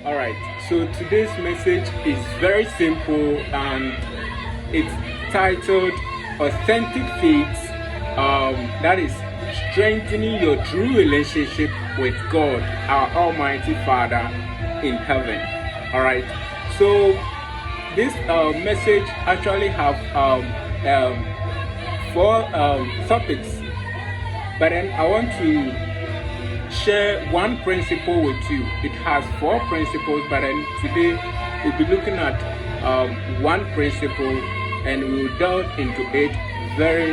All right, so today's message is very simple and it's titled Authentic Faith. That is strengthening your true relationship with God, our Almighty Father in heaven. All right, so this message actually have four topics, but then I want to share one principle with you. It has four principles, but then today we'll be looking at one principle and we'll delve into it very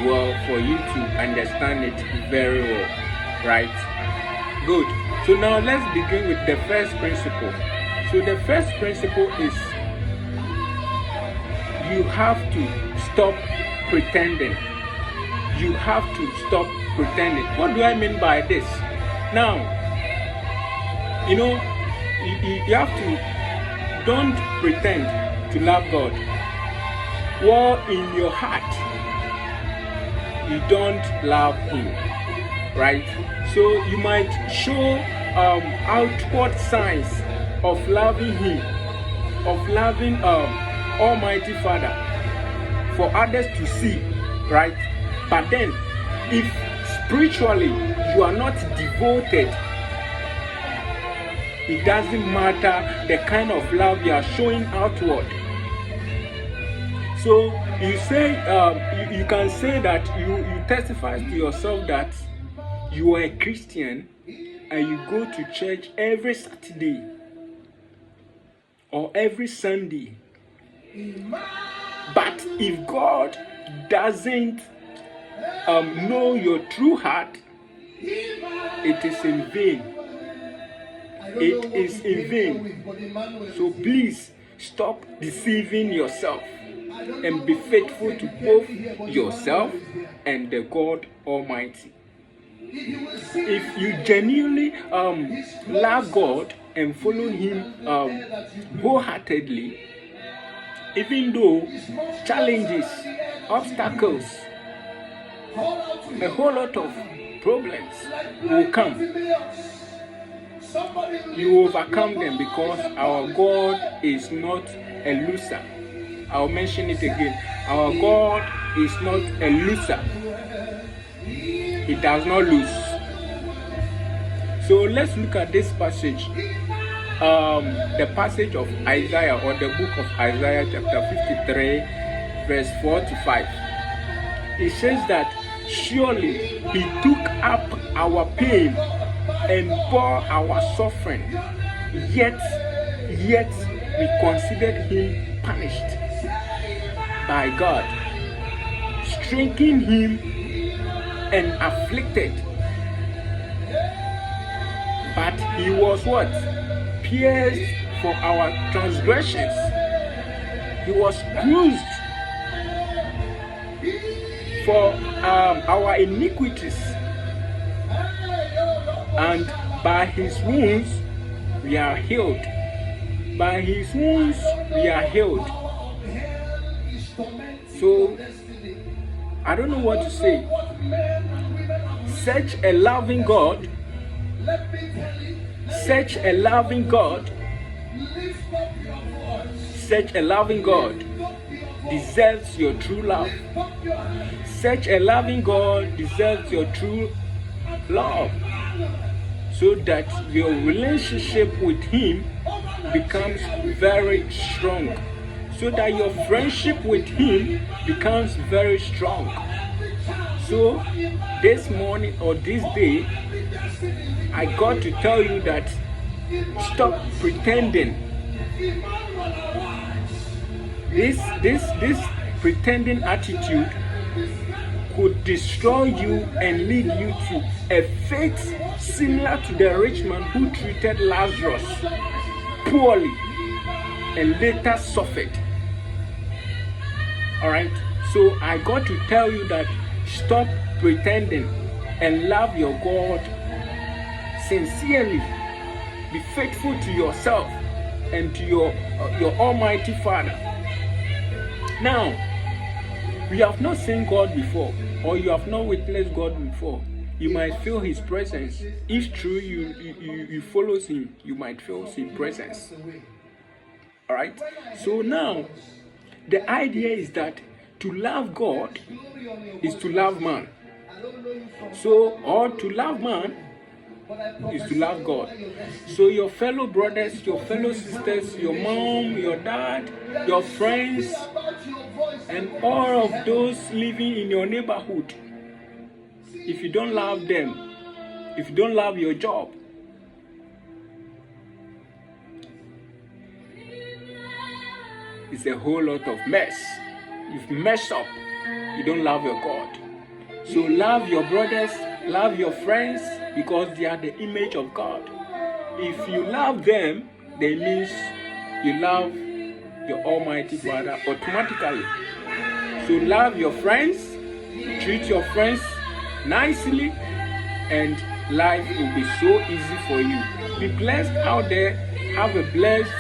well for you to understand it very well, right? Good. So now let's begin with the first principle. So the first principle is you have to stop pretending. You have to stop pretending. What do I mean by this? Now, you know, you have to, don't pretend to love God while in your heart you don't love Him, right? So you might show outward signs of loving Him, of loving Almighty Father for others to see, right? But then, if spiritually you are not devoted, it doesn't matter the kind of love you are showing outward. So you say you can say that you testify to yourself that you are a Christian and you go to church every Saturday or every Sunday, but if God doesn't know your true heart, it is in vain. It is in vain. So please stop deceiving yourself and be faithful to both yourself and the God Almighty. If you genuinely love God and follow Him wholeheartedly, even though challenges, obstacles, a whole lot of problems will come, you overcome them, because our God is not a loser. I'll mention it again. Our God is not a loser. He does not lose. So let's look at this passage. The passage of Isaiah, or the book of Isaiah chapter 53 verse 4 to 5. It says that surely He took up our pain and bore our suffering, yet we considered Him punished by God, stricken Him and afflicted. But He was what? Pierced for our transgressions. He was bruised for our iniquities, and by His wounds we are healed. By His wounds we are healed. So I don't know what to say. Such a loving God, such a loving God, such a loving God deserves your true love. Such a loving God deserves your true love, so that your relationship with Him becomes very strong, so that your friendship with Him becomes very strong. So this morning or this day, I got to tell you that stop pretending. This pretending attitude could destroy you and lead you to a fate similar to the rich man who treated Lazarus poorly and later suffered. Alright, so I got to tell you that stop pretending and love your God sincerely. Be faithful to yourself and to your Almighty Father. Now, you have not seen God before, or you have not witnessed God before. you might feel his presence. If true you follow him, you might feel his presence. All right. So now, the idea is that to love God is to love man. So, or to love man is to love God. So your fellow brothers, your fellow sisters, your mom, your dad, your friends, and all of those living in your neighborhood, if you don't love them, if you don't love your job, it's a whole lot of mess. You've messed up. You don't love your God. So love your brothers, love your friends, because they are the image of God. If you love them, that means you love your Almighty Father automatically. So love your friends, treat your friends nicely, and life will be so easy for you. Be blessed out there. Have a blessed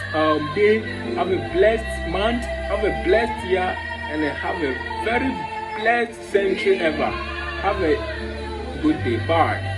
day. Have a blessed month. Have a blessed year, and have a very blessed century ever. Have a good day. Bye.